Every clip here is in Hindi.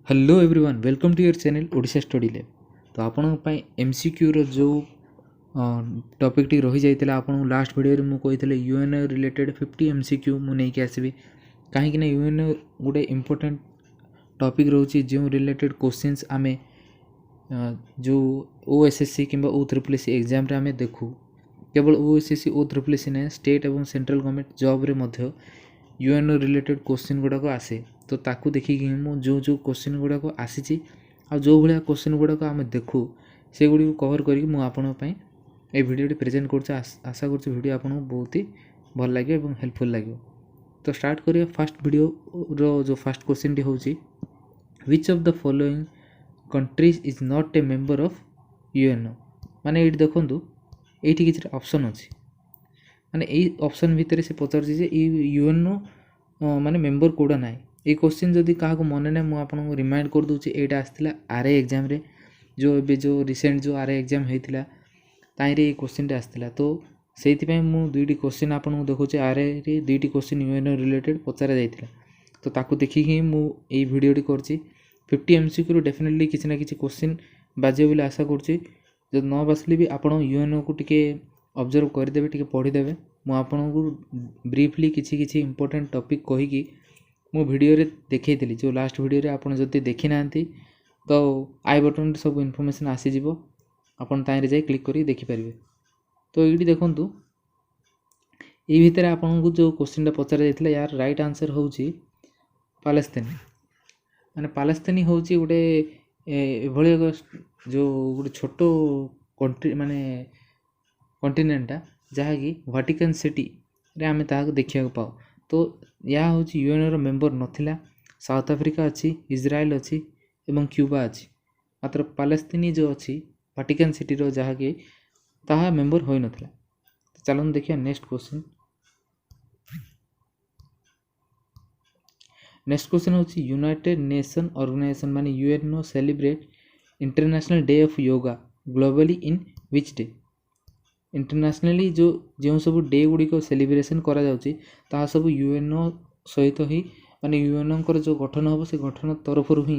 Hello everyone welcome to your channel Odisha study lab. तो आपण एमसीक्यू रो जो टॉपिक टी रही जाइतिला आपण लास्ट वीडियो रे मु कहितले यूएनओ रिलेटेड 50 एमसीक्यू मु नै के आसीबी काहे कि यूएनओ गुडे इंपोर्टेंट टॉपिक रहउची जो रिलेटेड क्वेश्चंस आमे जो ओएसएससी किंबा ओएसएससी एग्जाम रे आमे देखू। केवल ओएसएससी ओएसएससी ने स्टेट एवं सेंट्रल गवर्नमेंट जॉब रे मध्य यूएनओ रिलेटेड क्वेश्चन गुड़ाक आसे। तो ताकू देखिकी मु जो जो क्वेश्चन गुड़ाक आसी आ जो भाया क्वेश्चन गुड़ाक आम देखू से गुड़ी कवर करके मुझे आपण ए भिडियो प्रेजेंट कर आशा कर भिडियो आपको बहुत ही भल लगे और हेल्पफुल लगे। तो स्टार्ट करिए फास्ट वीडियो रो जो फास्ट क्वेश्चन टी होची which of the following countries is not a member of UNO. माने ये देखंतु एठी किछि ऑप्शन अछि माने एई ऑप्शन भितर से पचार जे यूएनओ माने मेंबर कोडा नाइ। ये क्वेश्चन जदि क्या मन ना मुझे आपको रिमाइंड कर दूसरी यहाँ आसाला आरए एग्जाम रे जो ए जो रिसेंट जो आरए एग्जाम होता ताईरे ये क्वेश्चन आसाला। तो से मुझे दुईटी क्वेश्चन आपको देखुचे आरए रे दुईटी क्वेश्चन यूएनओ रिलेटेड पचारा जाइथिला। तो ताकू देखिकी मुझे भिडियोटी करछि 50 एमसीक्यू डेफिनेटली किसी ना किसी क्वेश्चन बाजे बोली आशा करछि। जब न बासले भी आप यूएनओ को टिके ऑब्जर्व करदे टिके पढ़ीदेवे मुझे आपको ब्रीफली किसी इंपोर्टेंट टॉपिक कहीकि मो वीडियो रे देखई थी जो लास्ट वीडियो रे आपन जति देखि नांती तो आई बटन रे सब इनफॉरमेशन आसी जिवो आपन ताई रे जाई क्लिक करी देखि परिबे। तो एडी देखंतु ए भितर आपन को जो क्वेश्चन टा पचारा जायतिला यार राइट आंसर होउची पालेस्तीन। माने पालेस्तीन होउची गोटे एभଳି जो गोटे छोटो कंट्री माने कॉन्टिनेंट जहाँ कि वाटिकन सिटी रे आमे ताको देखिया पाओ। तो यह हूँ यूएनओ रो मेंबर नथिला। साउथ अफ्रीका अच्छी, इज्राएल अच्छी एवं क्यूबा अच्छी, मात्र पालेस्तीनी जो अच्छी वाटिकन सिटी रो जहाँ कि ताहा मेंबर होई नथिला। तो चलो देखिए नेक्स्ट क्वेश्चन। नेक्स्ट क्वेश्चन हूँ यूनाइटेड नेशन ऑर्गेनाइजेशन माने UNO celebrate international day of yoga globally in which day. Internationally जो सब डे गुड़ी को सेलिब्रेशन करा जाउची ता सब यूएनओ सहित ही माने यूएनओ जो गठन हम से गठन तरफ ही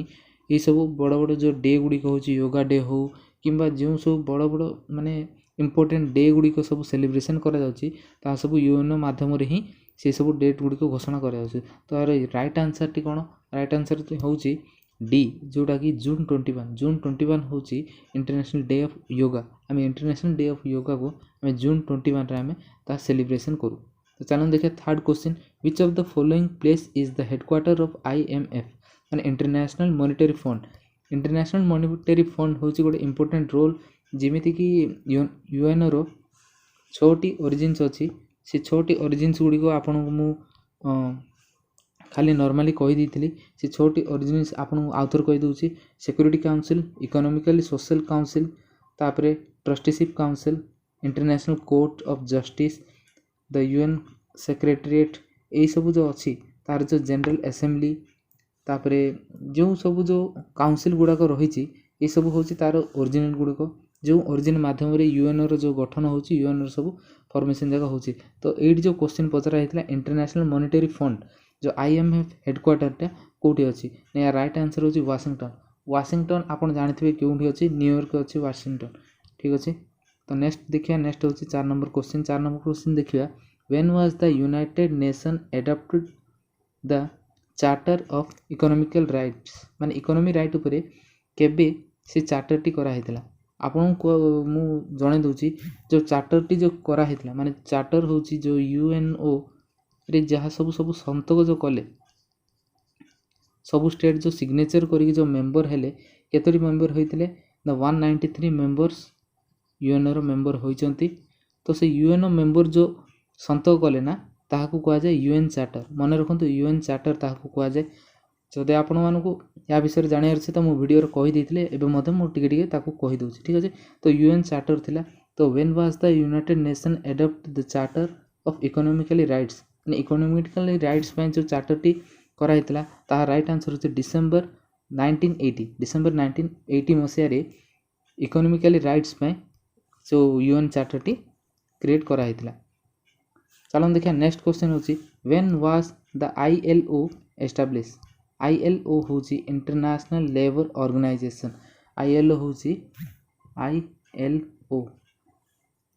ये सब बड़ बड़ जो डे गुड़ी को होची योगा डे हो किंबा जो सब बड़ बड़ माने इंपोर्टेंट डे गुड़ी को सब सेलिब्रेशन करा जाउची ता सब यूएनओ माध्यम रे ही से सब डेट गुड़ी को घोषणा करा जाउची। तो यार राइट आंसर टी कोन? राइट आंसर होची डी जोटा कि जून 21 होची इंटरनेशनल डे ऑफ योगा। आम इंटरनेशनल डे ऑफ योगा को आम जून 21 रे आम ता सेलिब्रेशन करूँ। तो चलो देखिए third question which of the following place is the headquarter of IMF माने international monetary fund. International monetary fund होची गोटे इंपोर्टेंट रोल जेमिति कि यूएनओ रो 6टी ओरिजिन्स अच्छी से 6टी ओरिजिन्स गुड़ी को आपन मु खाली नॉर्मली कही दी से 6टी ओरिजिन्स आपन आउथर कही दूची security council, economically social council, तापरे trusteeship council, international court of justice, the UN secretariat यही सब जो अच्छी तार जो जनरल असेंबली तापरे जो सब जो काउंसिल गुड़ाक रही ये सब हूँ तार ओरिजिनल गुड़िक जो ओरिजिन माध्यम यूएनओ रो जो गठन हो यूएनओ सब फॉर्मेशन जगह हो। तो ये जो क्वेश्चन पचरा होता इंटरनेशनल मॉनेटरी फंड जो आईएमएफ हेडक्वार्टर कौटी अच्छी या राइट आंसर होची वाशिंगटन। वाशिंगटन आप जानते हैं क्योंकि अच्छी न्यूयॉर्क अच्छी वाशिंगटन ठीक अच्छे। तो नेक्स्ट देखिए नेक्स्ट होची 4 नंबर क्वेश्चन। 4 नंबर क्वेश्चन देखिए when was the United nation adopted the charter of economical rights माने इकोनॉमी राइट उपरे केबे से चार्टर टी करा हेतला। आपन को मु जणे दोची जो चार्टर टी जो करा हेतला माने चार्टर होची जो यूएनओ रे जहाँ सब सब संतक जो कले सब स्टेट जो सिग्नेचर करी जो मेंबर हेले केतरी मेंबर होइतले द 193 मेंबर्स यूएनओ रो मेंबर होइचंती। तो से यूएनओ मेंबर जो संतक कले ना ताहाकू कहा जाए यूएन चार्टर। मन रखंतु यूएन चार्टर ताहाकू कहा जाए। जदि आपण मानकू या विषय जानियार छै तो मो वीडियो रे कहि देथिले एबे मधे मो टिके टिके ताकू कहि दोछि ठीक अछि। तो यूएन चार्टर थिला। तो when was the United nation adopt the charter of economically rights माने इकोनॉमिकली राइट्स पे जो चार्टर टी करा हेतला ता राइट आंसर होछि डिसेंबर 1980। डिसेंबर 1980 मसिया रे इकोनॉमिकली राइट्स पे जो यूएन चार्टर टी क्रिएट करा हेतला। चलो देखिए नेक्स्ट क्वेश्चन होछि when was the ILO establish. ILO होची इंटरनेशनल लेबर ऑर्गेनाइजेशन ILO होची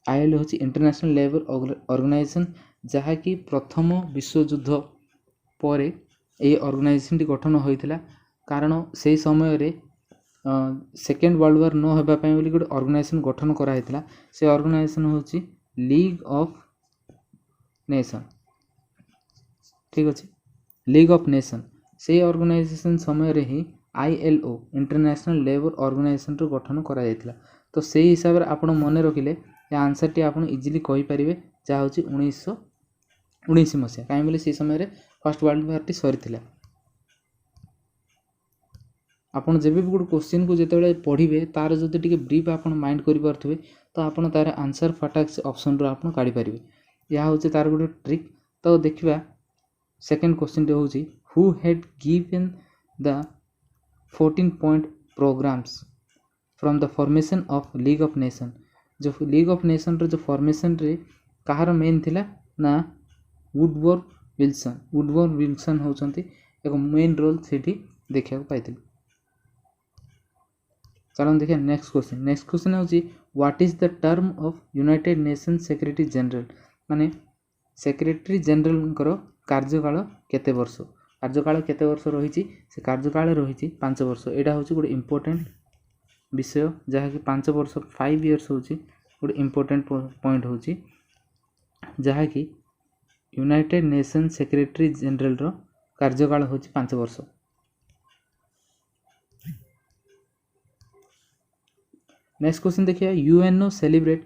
ILO होची इंटरनेशनल लेबर ऑर्गेनाइजेशन जहाँकि प्रथम विश्वयुद्ध पर ये ऑर्गेनाइजेशन गठन होता कारण से समय रे सेकेंड वर्ल्ड वार न होगापाई बोली गोटे ऑर्गेनाइजेशन गठन कराइला से ऑर्गेनाइजेशन होची लीग ऑफ नेशन ठीक अच्छे लीग ऑफ नेशन से ऑर्गेनाइजेशन समय रे ही ILO इंटरनेशनल लेबर ऑर्गेनाइजेशन गठन कराइला तो से हिसाब से आपण मन रखिले आंसर टी आप इजिली कहींपारे जहाँ हूँ 1919 मसीहा कहीं बोले से समय फर्स्ट वर्ल्ड वार टी सरी आपन जब भी गोटे क्वेश्चन को जिते पढ़े तार जो ब्रीफ आप माइंड करें तो आप तार आंसर फटाक से ऑप्शन रो आप काढ़ी पारे यह हूँ तार गोटे ट्रिक तो देखा सेकेंड क्वेश्चन हूँ who had given the 14 point programmes from the formation of league of nation जो लीग ऑफ नेशन रो जो फॉर्मेशन रे कहार मेन थिला ना वुडवर्ड विल्सन होचंती एक मेन रोल सेठी देखा पाई चलो देखिए नेक्स्ट क्वेश्चन हूँ what is the term of United nation secretary general माने सेक्रेटरी जनरल कार्यकाल केते वर्ष कार्यकाल केते वर्ष रही से कार्यकाल रही 5 वर्ष यहाँ हूँ गोटे इम्पोर्टेंट विषय जहाँकि 5 वर्ष 5 इयर्स हूँ गोटे इम्पोर्टेंट पॉइंट हूँ जहाँकि यूनाइटेड नेशन सेक्रेटरी जनरल रो कार्यकाल हूँ 5 वर्ष नेक्स्ट क्वेश्चन देखिए यूएनओ सेलिब्रेट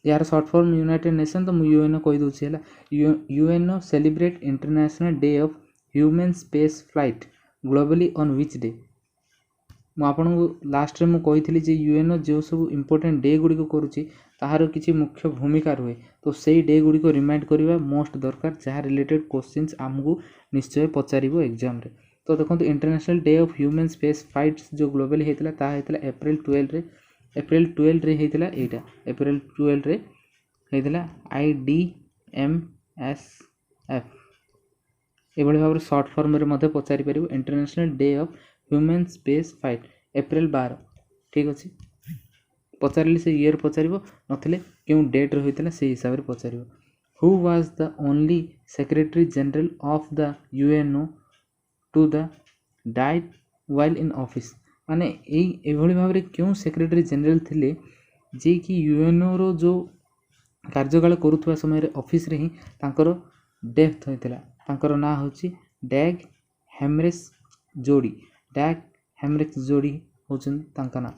यार शॉर्ट फॉर्म यूनाइटेड नेशन तो मुझे यूएनओ कही दूसरी है UNO celebrate international day of human space flight globally on which day मुझे लास्ट में कही जे यूएनओ जो सब इंपोर्टेंट डे गुड़िक करुच्ची ताहार किसी मुख्य भूमिका रुए तो सही डे गुड़िक रिमाइंड करवा मोस्ट दरकार जहाँ रिलेटेड क्वेश्चंस आमको निश्चय पचार एग्जाम रे तो देखो international day of human space flights जो ग्लोबली होता है एप्रिल 12 रे होता यहाँ एप्रिल 12 रे होता IDMSF ये भाव सर्ट फॉर्म रे पचारि पार international day of human space flight April 12 ठीक अच्छे पचारे से ईयर पचार नथिले क्यों डेट रे होता से हिसाब से पचार who was the only secretary general of the UNO to the die while in office माने एभली भाव में क्यों सेक्रेटरी जनरल थिले जे कि यूएनओ रो जो कार्यकाल करुवा समय ऑफिस रे ही तांकर डेथ होइतिला तांकर ना होची डैग हेमरेस जोड़ी होचन तांका ना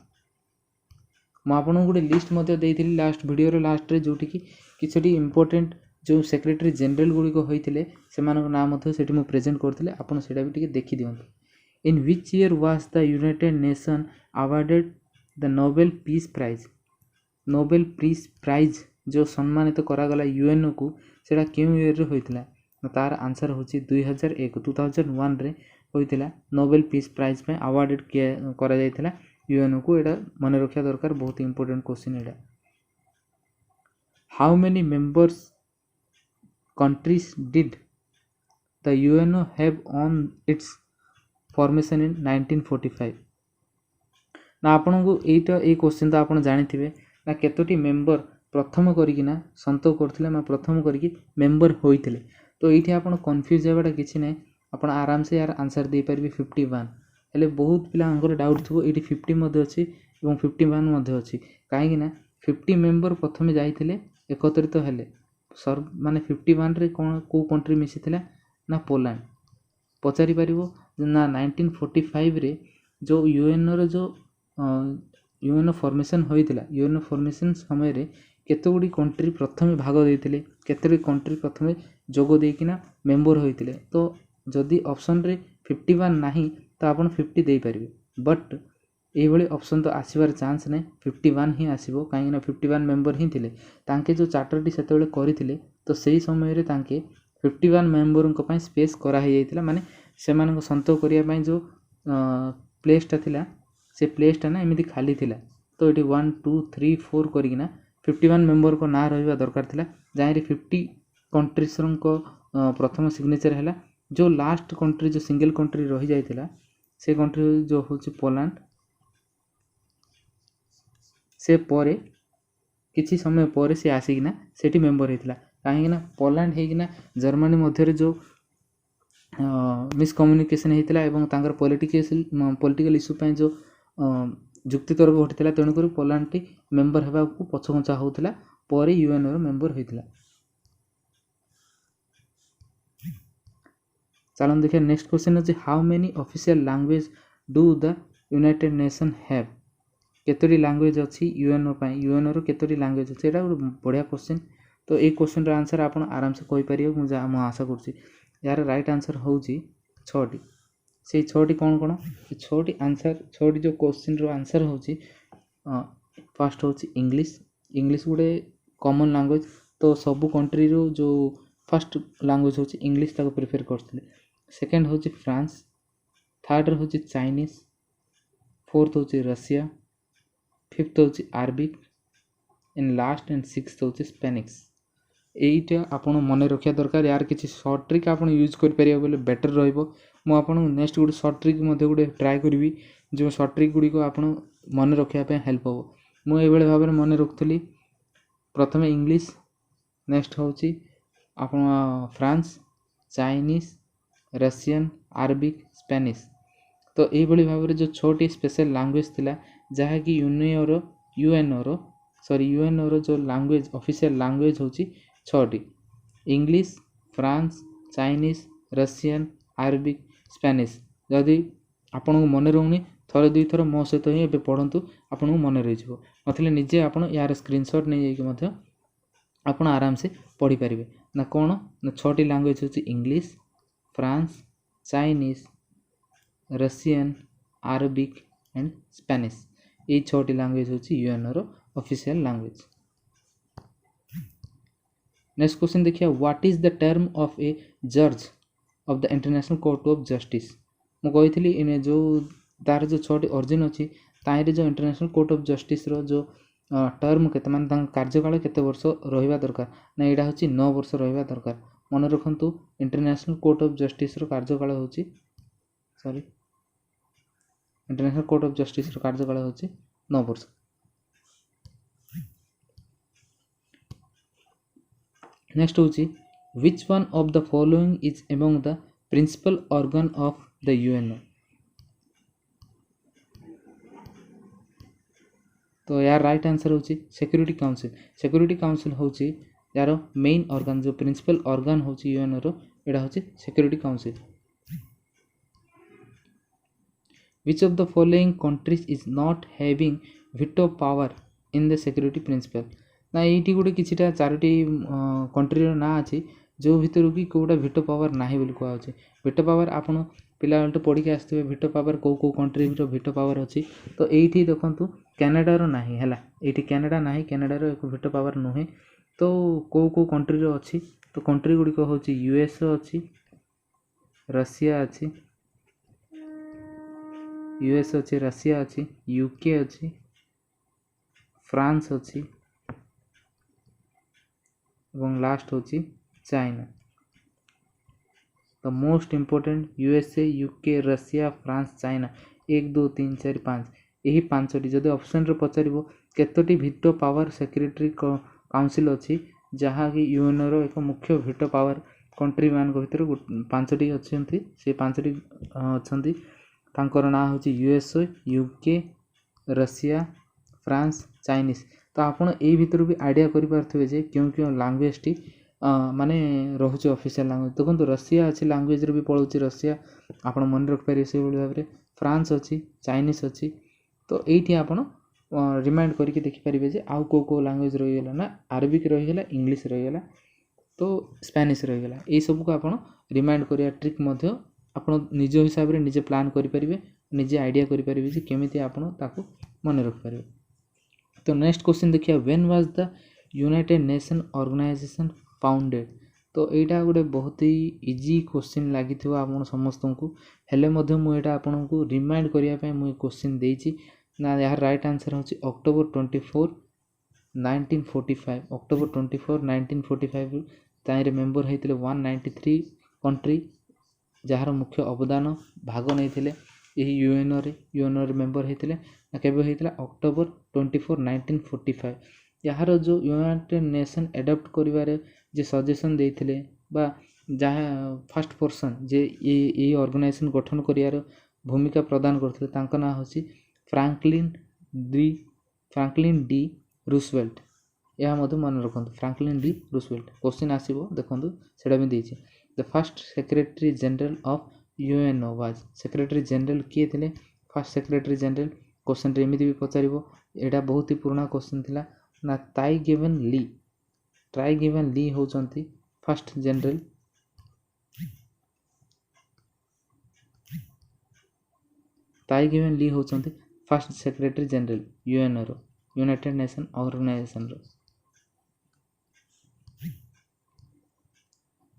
मु आपन गोटे लिस्ट मध्य देइथिली लास्ट वीडियो रो लास्ट रे जोटी कि किछटी इंपोर्टेंट जो सेक्रेटरी जनरल गुडी को होइतिले सेमानक नाम मध्य सेठी मु प्रेजेंट करथिले आपन सेटा भी टिके देखि दियंतु In which year was the United Nations awarded the Nobel Peace Prize? Nobel Peace Prize जो सम्मानित करागला यूएनओ को सेटा क्यों ईयर रे होइतिला तार आंसर होची 2001 रे होइतिला नोबेल पीस प्राइज पे अवार्डेड करा जाइतिला यूएनओ को एटा मन रखिया दरकार बहुत important question Etah how many members countries did the UNO have on it's formation इन 1945 ना आपन को एटा ए क्वेश्चन तो आपन जानिथिबे ना केतोटी मेंबर प्रथम करिकिना संतो करथिले मा प्रथम करिकि मेंबर होइथिले तो एठी आपन कंफ्यूज हेबाटा किछि नै आपन आराम से यार आंसर दे परबे 51 हेले बहुत पिला अंगर डाउट थबो एठी 50 मध्ये अछि एवं 51 मध्ये अछि काहे कि ना 50 मेंबर प्रथम जाइथिले एकत्रित हेले सर माने 51 रे कोन को कंट्री मिसिथिला ना पोलैंड पचारि परिबो ना 1945 रे जो यूएनओ रो जो यूएनओ फॉर्मेशन होइतिला यूएनओ फॉर्मेशन समय रे केतगुडी कंट्री प्रथम भाग देइतिले केतगुडी कंट्री प्रथम जोगो देकिना मेंबर होइतिले तो जदि ऑप्शन रे 51 नाही तो आपण 50 देइ परिबे बट एई भली ऑप्शन तो आसीबार चांस नै 51 ही आसीबो काहे ना 51 मेंबर ही थिले तांके जो चार्टर टी सेते बेले करिथिले तो सेही समय रे तांके 51 मेंबर को पय स्पेस करा हे जाइतिला माने सेमान संतो करिया जो प्लेसटा थिला से प्लेसटा ना एमती खाली थिला तो ये 1 2 3 4 करिकिना 51 मेंबर को ना रहिबा दरकार थिला जहाँ 50 कंट्रीज को प्रथम सिग्नेचर हैला जो लास्ट कंट्री जो सिंगल कंट्री रही जाइतिला से कंट्री जो होची पोलैंड से परे किछि समय पर से आसिकिना सेठी मेंबर हेतिला काहेकिना पोलैंड हेकिना जर्मनी मध्य जो मिसकम्युनिकेशन हेतिला एवं तांकर पॉलिटिकल इश्यू पय जो जुक्ति तर्क घटिला तेणुकर पोलैंड टी मेंबर हेबा को पछघंचा होतिला पर यूएन रो मेंबर होइतिला। चलन देखिए नेक्स्ट क्वेश्चन अछि how many official language do the United nation have केतोरी लैंग्वेज अछि यूएन रो केतोरी लैंग्वेज अछि एटा बढ़िया क्वेश्चन। तो ए क्वेश्चन रो आंसर आपण आराम से कहि परियो मु आशा करछि। यार राइट आंसर होउची 6टी से 6टी कोन कोन 6टी आंसर 6टी जो क्वेश्चन रो आंसर होउची फर्स्ट होउची इंग्लिश गुडे कॉमन लैंग्वेज तो सब कंट्री रो जो फर्स्ट लैंग्वेज होउची इंग्लिश ताको प्रेफर करथिले। सेकंड होउची फ्रांस, थर्ड होउची चाइनीज, फोर्थ होउची रशिया, फिफ्थ होउची Arabic and last and sixth होउची स्पेनिश। एटा आपण मन रखिया दरकार यार किछि शॉर्ट ट्रिक आपण यूज कर परिया बोले बेटर रहइबो। मु आपण नेक्स्ट गुड शॉर्ट ट्रिक मध्ये गुड ट्राई करबी जो शॉर्ट ट्रिक गुडी को आपण मन रखिया पे हेल्प हो। मु ए बेले भाबरे मन रखथली प्रथमे इंग्लिश नेक्स्ट होउची आपण France, Chinese, Russian, Arabic, Spanish. तो ए भली भाबरे जो 6टी स्पेशल लैंग्वेज थिला जहा कि यूएन रो जो लैंग्वेज ऑफिशियल लैंग्वेज होची 6टी English, France, Chinese, Russian, Arabic, Spanish. जदि आपन को मन रहउनी थरे दुई थर मो सहित ही एबे पढंतु आपन को मन रहि जिवो नथले निजे आपन यार स्क्रीनशॉट नै जाई कि मध्य आपन आराम से पढी परिबे ना कोन ना 6टी लैंग्वेज होची English, France, Chinese, Russian, Arabic and Spanish. ए 6टी लैंग्वेज होची यूएन रो ऑफिशियल लैंग्वेज। नेक्स्ट क्वेश्चन देखिए what is the term of a जज of the international court of justice. मु कहितली इने जो तार जो 6टी ओरिजिन अछि ताइरे जो इंटरनेशनल कोर्ट ऑफ जस्टिस रो जो टर्म केते मान तांग कार्यकाल केते वर्ष रहिबा दरकार ना एडा होची 9 वर्ष रहिबा दरकार। मन रखंतु इंटरनेशनल कोर्ट ऑफ जस्टिस रो कार्यकाल होची इंटरनेशनल कोर्ट ऑफ जस्टिस रो कार्यकाल होची 9 वर्ष। नेक्स्ट होची which one of the following is among the principal organ of the UNO। तो यार राइट आंसर होची सिक्योरिटी काउंसिल होची यार मेन ऑर्गन जो प्रिंसिपल ऑर्गन होची यूएन रो एडा होची security council. which of the following countries is not having veto power in the security principle। ना एटी गुटे किछिटा 4टी कंट्री रो ना अछि जो भितर कि कोटा भिटो पावर नाही बोली कहै छै। भिटो पावर आपण पिला बेलटो पढी के आस्ते भिटो पावर को कंट्री रो भिटो पावर अछि। तो एठी देखंतु कनाडा रो नाही हैला एठी कनाडा नाही कनाडा रो एक भिटो पावर नहे। तो को कंट्री रो अछि तो कंट्री गुडी को होछि यूएस अछि, रशिया अछि, यूएस अछि, रशिया अछि, यूके अछि, फ्रांस अछि एवं लास्ट होची चाइना। तो most important USA, UK, Russia, France, China 1 2 3 4 5 यही 5टी जदि ऑप्शन रे पचारिबो केतोटी भिटो पावर सेक्रेटरी काउंसिल अछि जहा कि यूएन रो एक मुख्य भिटो पावर कंट्री मान को भितर 5टी अछंती से 5टी अछंती तांकर ना होची USA, UK, Russia, France, Chinese. तो आपण ए भितर भी आइडिया करि पारथबे जे क्यों लैंग्वेज टी माने रहुची ऑफिशियल लैंग्वेज। देखो रशिया अच्छी लैंग्वेज रे भी पळुची रशिया आपण मन रख पारे से बोली भाबरे फ्रांस अच्छी, चाइनीज अच्छी। तो एठी आपण रिमाइंड करके देखि परिबे जे आउ को लैंग्वेज रहि गेला ना अरबिक रहि गेला, इंग्लिश रहि गेला, तो स्पेनिश रहि गेला। ए सब को आपण रिमाइंड करिया ट्रिक मध्ये आपण निज हिसाब रे निजे प्लान करि परिबे, निजे आइडिया करि परिबे जे केमिति आपण ताको मन रख पारिबे। तो नेक्स्ट क्वेश्चन देखिए when was the United Nation Organisation founded. तो यहाँ गोटे बहुत ही इजी क्वेश्चन लगी आप समस्त को हेले मु एटा आपन को रिमाइंड करने मुझे क्वेश्चन देछि ना यार राइट आंसर होची अक्टोबर 24 1945। अक्टोबर 24 1945 ताइरे मेंबर होते 193 कंट्री जार मुख्य अवदान भाग नहीं यूएनओ मेंबर होते केवे होता अक्टोबर 24 1945 यार जो यूनाइटेड नेशन एडप्ट करिवारे जे सजेशन देते बा जहाँ फर्स्ट पर्सन जे ये ऑर्गेनाइजेशन गठन करियार भूमिका प्रदान करते तांका ना होची फ्रैंकलिन डी रूजवेल्ट यह मत मन रखु फ्रैंकलिन डी रूजवेल्ट क्वेश्चन आसीबो देखंतु सेटा भी देछि the first secretary general of UNO was secretary general किए थे फर्स्ट सेक्रेटरी जनरल क्वेश्चन रे एमिति भी पचारिबो एटा बहुत ही पुराना क्वेश्चन थिला ना ताई गिवन ली होचंती फर्स्ट जनरल ताई गिवन ली होचंती फर्स्ट सेक्रेटरी जनरल यूएनओ रो यूनाइटेड नेशन ऑर्गेनाइजेशन रो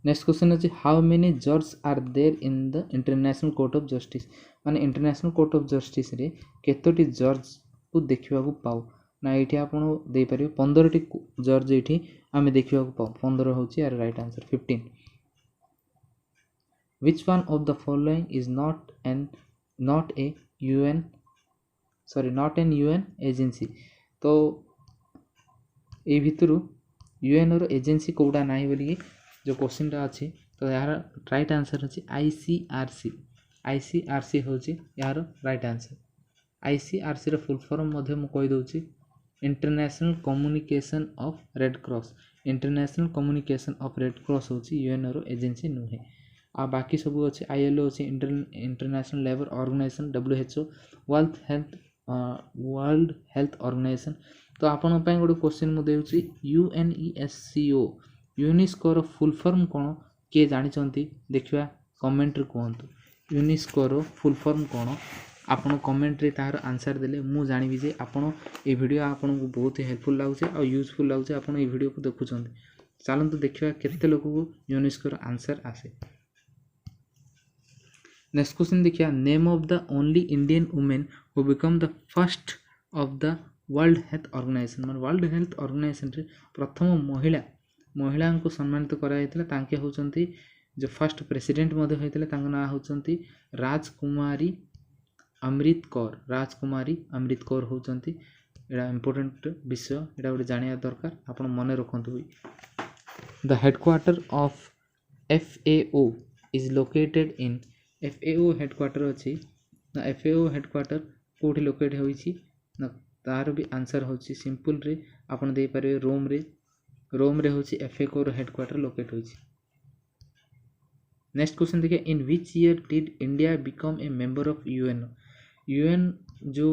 नेक्स्ट क्वेश्चन अछि हाउ मेनी जज are there in the international court of Justice माने इंटरनेशनल कोर्ट ऑफ जस्टिस रे केतोटी जज को देखिबा को पाउ ना एठी आपण दे परियो 15 टी जज एठी आमे देखिबा को पाउ 15 होची यार right answer 15 which one of the following is not an UN agency तो ए भितरु यूएन रो एजेंसी कोडा नाही बोली जो क्वेश्चन टा अछि तो यार राइट आंसर अछि आईसीआरसी होची यार राइट आंसर आईसीआरसी रो फुल फॉर्म मध्ये म कहि दोची international communication of red cross होची यूएन रो एजेंसी नुहे आ बाकी सब अच्छे आईएलओ अच्छे international labour organisation WHO world health organisation तो आपण पई गोटे क्वेश्चन मु देउची यूनेस्को रो फुल फॉर्म कोन के जानिचंती देखिबा कमेंट रे कहंतु यूनेस्को रो फुल फॉर्म कोन आपण कमेंट रे तार आंसर देले मु जानिबी जे आपण ए वीडियो आपण को बहुत हेल्पफुल लागुचे और यूजफुल लागुचे आपण ए वीडियो को देखुचंती चलंतु देखिबा केते लोक को यूनेस्को रो आंसर आसे नेक्स्ट क्वेश्चन देखिए name of the only Indian women who become the first of the World health Organisation मान वर्ल्ड हेल्थ ऑर्गेनाइजेशन रे प्रथम महिला को सम्मानित कराइथिला तांके होचंती जो फर्स्ट प्रेसिडेंट मध्ये होइथिले तांका ना होचंती राजकुमारी अमृत कौर होचंती एडा इंपोर्टेंट विषय एडा गोटे जानिया दरकार आपण मने रखंतु the headquarter of FAO is located in FAO headquarter अच्छी ना एफएओ हेडक्वार्टर कोठी लोकेट होईची ना तार भी आंसर होची सिंपल रे आपण दे पारे रोम रे होची एफएओ हेडक्वार्टर लोकेट होईची नेक्स्ट क्वेश्चन देखिए in which year did India become a member of UN जो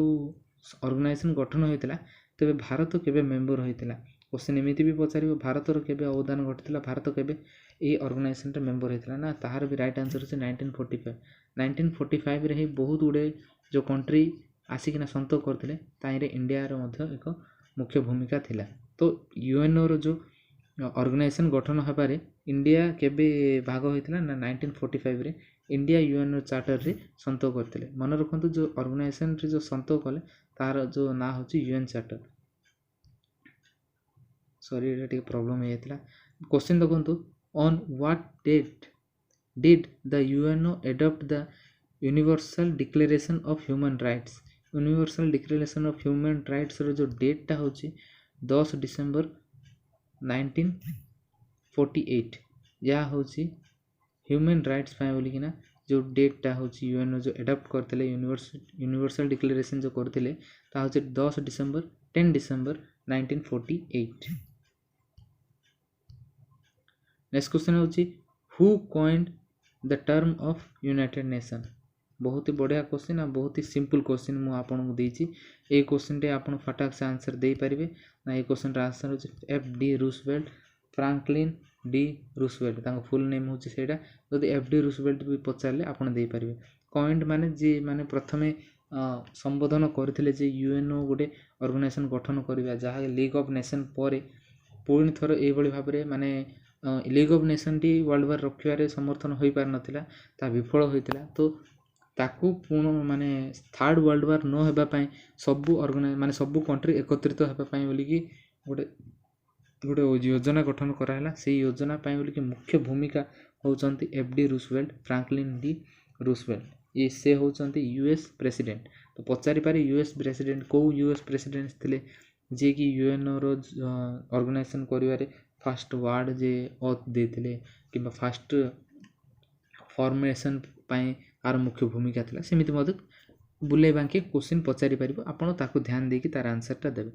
ऑर्गेनाइजेशन गठन होइतिला तबे भारत केबे मेंबर होइतिला क्वेश्चन एमिति भी पचारिबो भारत रो केबे अवदान घटितिला भारत केबे ए ऑर्गेनाइजेशन रे मेंबर होइतिला ना ताहार भी राइट आंसर छै 1945 रे ही बहुत गुडे जो कंट्री आसिकिना संतो करथिले ताइरे इंडिया रो मध्ये एक मुख्य भूमिका थिला तो यूएनओ रो जो ऑर्गेनाइजेशन गठन हबारे इंडिया केबे भाग होइतिला ना 1945 रे इंडिया यूएनओ चार्टर रे संतो करथिले मन रखंतु जो ऑर्गेनाइजेशन रे जो संतो कले तार जो ना होची यूएन चार्टर सॉरी एटा प्रॉब्लम हेतिला क्वेश्चन देखंतु on what date did the UNO adopt the Universal Declaration of Human Rights Universal Declaration of Human Rights रो जो डेट टा होची 10 डिसेंबर 1948 या होची ह्यूमन राइट्स पाए बोली किना जो डेट टा होची यूएनओ जो एडॉप्ट करथिले यूनिवर्सल डिक्लेरेशन जो करथिले ता होची 10 डिसेंबर 1948 नेक्स्ट क्वेश्चन होची who coined the term of United nation बहुत ही बढ़िया क्वेश्चन आ बहुत ही सिंपल क्वेश्चन मु आपन को देछि ए क्वेश्चन रे आपन फटाक से आंसर दे परिबे ना ए क्वेश्चन रा आंसर होची F D Roosevelt Franklin D Roosevelt तांको फुल नेम होची सेटा जदि एफ डी रूजवेल्ट भी पचारले आपन दे परिबे कॉइन्ड माने जे माने प्रथमे संबोधन करथिले जे यूएनओ गोटे ऑर्गेनाइजेशन गठन करबा जहा लीग ऑफ नेशन परे पूर्ण थरो ए बळी भाबरे माने लीग ऑफ नेशन टी वर्ल्ड वार रखिबारे समर्थन होई पार नथिला ता विफल होइतिला तो ताकू पूर्ण माने थर्ड वर्ल्ड वार न हेबा पई सब ऑर्गेनाइज माने सब कंट्री एकत्रित हेबा पई बोली कि गोटे योजना गठन कराला से योजना पई बोली कि मुख्य भूमिका होचंती FD Roosevelt Franklin D Roosevelt ये से होचंती यूएस प्रेसिडेंट तो पचारि पारे यूएस प्रेसिडेंट को यूएस प्रेसिडेंट थिले जे कि यूएनओ रो ऑर्गेनाइजेशन करिवारे फास्ट वार्ड जे ऑथ देथिले किबा फास्ट फॉर्मेशन पाए आर मुख्य भूमिका थिला सेमिति मदद बुले बांके क्वेश्चन पचारि परिबो आपण ताकू ध्यान देकी तार आंसर टा देबे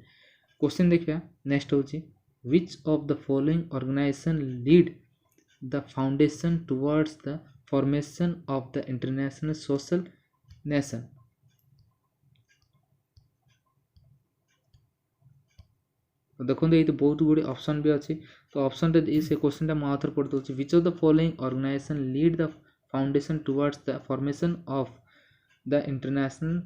क्वेश्चन देखिया नेक्स्ट होची which of the following organisation lead the foundation towards the formation of the international social nation देखो ये तो बहुत गुड़े ऑप्शन भी अच्छी तो ऑप्शन से क्वेश्चन मैं आउथर पढ़ दूसरी which of the following organisation lead the foundation towards the formation of the international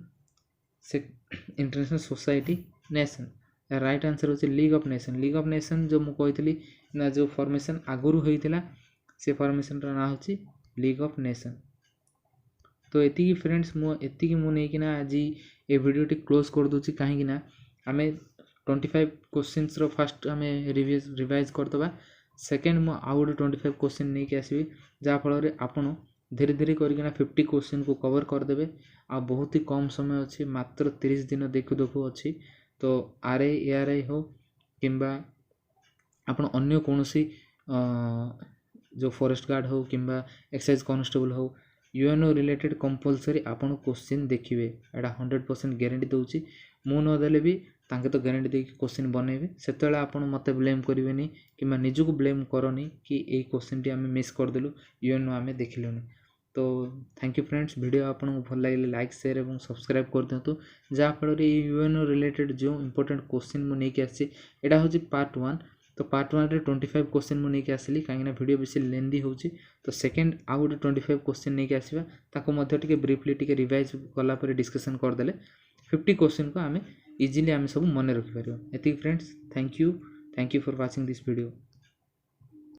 society nation right answer होची लीग ऑफ नेशन जो मु कहितली ना जो फॉर्मेशन आगुरु होइतिला से फॉर्मेशन रा ना होची लीग ऑफ नेशन तो एति फ्रेंड्स मु एति कि मु नै कि ना आज ए वीडियो टी क्लोज कर दूची काहे कि ना हमें 25 क्वेश्चंस रो फर्स्ट हमें रिवाइज करदबा सेकंड मु आउ 25 क्वेश्चन नै कि आसीबी जा फल रे आपण धीरे धीरे करके 50 क्वेश्चन को कवर कर देबे आ बहुत ही कम समय अच्छी मात्र 30 दिन देखु देखु अच्छी तो आरआई एआरआई हो किंबा आपण अन्य कोनोसी जो फॉरेस्ट गार्ड हो किंबा एक्साइज कांस्टेबल हो यूएनओ रिलेटेड कंपलसरी आपण क्वेश्चन देखिबे एडा 100% गारंटी दउची मु न देले भी तांके तो गारंटी दे क्वेश्चन बनेबे सेतले आपण मते ब्लेम करिवेनी किंबा निजु को ब्लेम करनी कि ए क्वेश्चन टी हमें मिस कर देलु यूएनओ हमें देखिलुनी तो थैंक यू फ्रेंड्स वीडियो आपको भल लगे लाइक शेयर और सब्सक्राइब कर दिंतु जहाँ फल यूएनओ रिलेटेड जो इंपोर्टेंट क्वेश्चन मुझे नहीं आसी एटा हूँ पार्ट 1 तो पार्ट 1 रे 25 क्वेश्चन मुझे नहीं आसली कहीं बिडियो बेसी लेंदी होची तो सेकंड आउ गोटे 25 क्वेश्चन नहीं आसवा ताको मध्य टिके ब्रीफली टिके रिवाइज कला पर डिस्कशन करदेले 50 क्वेश्चन को आम इजिली आम सब मन रखिपर एति friends thank you for watching this video.